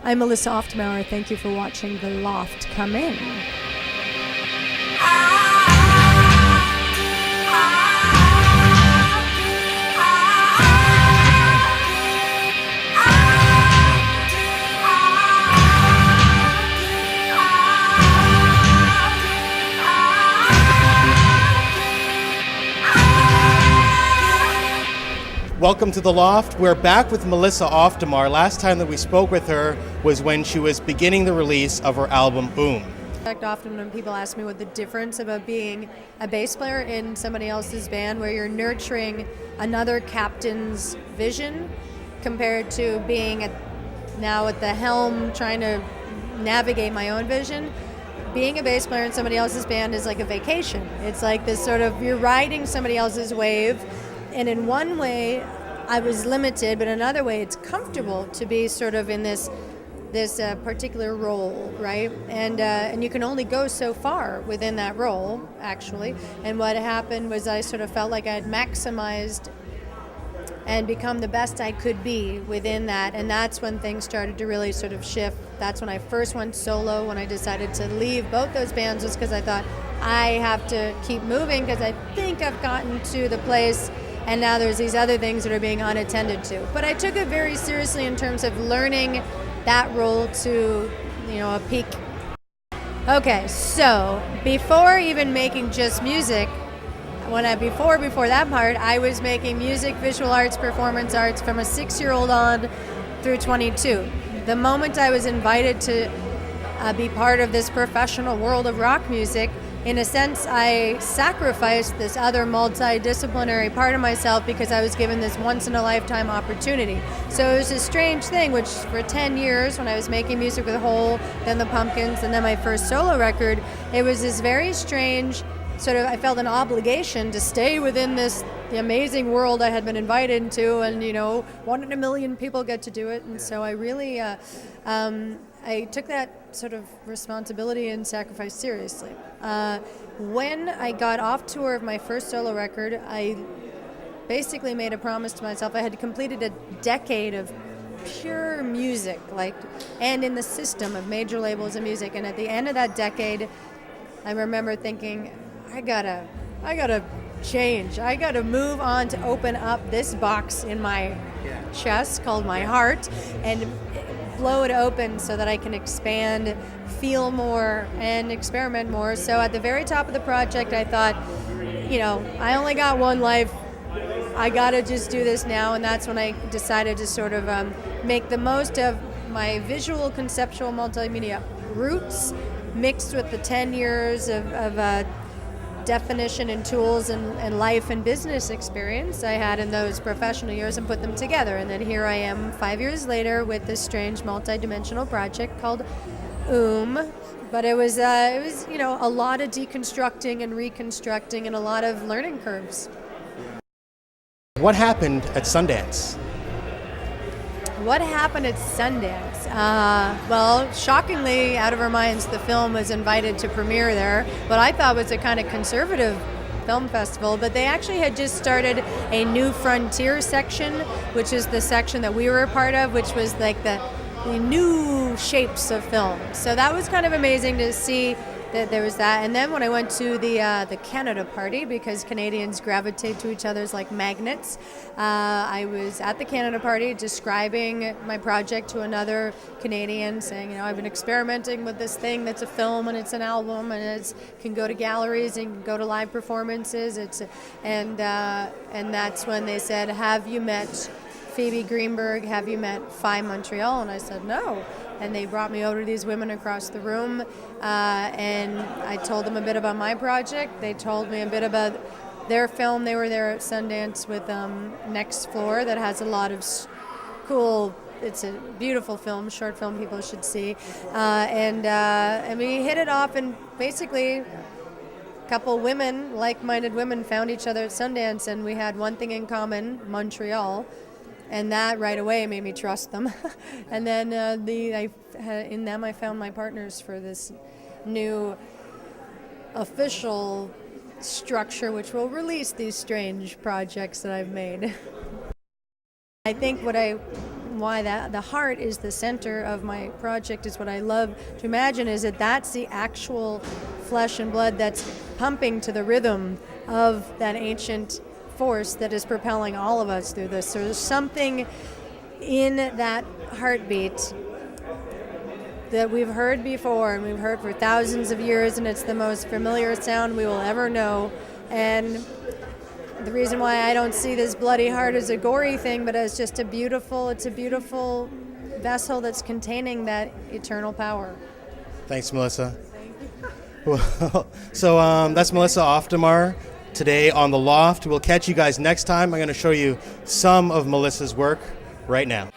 I'm Melissa Auf der Maur. Thank you for watching The Loft. Come in. Welcome to The Loft. We're back with Melissa Auf der Maur. Last time that we spoke with her was when she was beginning the release of her album, Boom. Often when people ask me what the difference about being a bass player in somebody else's band where you're nurturing another captain's vision compared to being now at the helm trying to navigate my own vision, being a bass player in somebody else's band is like a vacation. It's like this sort of, you're riding somebody else's wave. And in one way, I was limited, but in another way, it's comfortable to be sort of in this particular role, right? And you can only go so far within that role, actually. And what happened was I sort of felt like I had maximized and become the best I could be within that. And that's when things started to really sort of shift. That's when I first went solo, when I decided to leave both those bands, was because I thought I have to keep moving because I think I've gotten to the place. And now there's these other things that are being unattended to. But I took it very seriously in terms of learning that role to, a peak. Okay, so before even making just music, before that part, I was making music, visual arts, performance arts from a 6-year-old on through 22. The moment I was invited to be part of this professional world of rock music, in a sense, I sacrificed this other multidisciplinary part of myself because I was given this once-in-a-lifetime opportunity. So it was a strange thing, which for 10 years, when I was making music with Hole, then the Pumpkins, and then my first solo record, it was this very strange sort of, I felt an obligation to stay within the amazing world I had been invited into, and 1 in a million people get to do it. And so I really, I took that sort of responsibility and sacrifice seriously. When I got off tour of my first solo record, I basically made a promise to myself. I had completed a decade of pure music, and in the system of major labels of music. And at the end of that decade, I remember thinking, I gotta change. I gotta move on to open up this box in my chest called my heart and blow it open so that I can expand, feel more, and experiment more. So at the very top of the project, I thought, I only got one life. I gotta just do this now. And that's when I decided to sort of make the most of my visual, conceptual, multimedia roots mixed with the 10 years of definition and tools and life and business experience I had in those professional years and put them together. And then here I am 5 years later with this strange multi-dimensional project called But it was a lot of deconstructing and reconstructing and a lot of learning curves. What happened at Sundance? What happened at Sundance? Well, shockingly, out of our minds, the film was invited to premiere there, but I thought it was a kind of conservative film festival, but they actually had just started a New Frontier section, which is the section that we were a part of, which was like the new shapes of film. So that was kind of amazing to see that there was that. And then when I went to the Canada party, because Canadians gravitate to each other's like magnets, I was at the Canada party describing my project to another Canadian, saying, I've been experimenting with this thing that's a film and it's an album and it can go to galleries and can go to live performances. And that's when they said, have you met Phoebe Greenberg? Have you met Phi Montreal? And I said, no. And they brought me over to these women across the room, and I told them a bit about my project. They told me a bit about their film. They were there at Sundance with Next Floor, that has a lot of cool, it's a beautiful film, short film people should see. And we hit it off, and basically a couple women, like-minded women, found each other at Sundance, and we had one thing in common, Montreal. And that right away made me trust them. And then in them I found my partners for this new official structure, which will release these strange projects that I've made. I think what I reason why the heart is the center of my project is what I love to imagine is that that's the actual flesh and blood that's pumping to the rhythm of that ancient force that is propelling all of us through this. So there's something in that heartbeat that we've heard before and we've heard for thousands of years, and it's the most familiar sound we will ever know. And the reason why I don't see this bloody heart as a gory thing, but as just it's a beautiful vessel that's containing that eternal power. Thanks, Melissa. Well, so that's Melissa Auf der Maur today on The Loft. We'll catch you guys next time. I'm going to show you some of Melissa's work right now.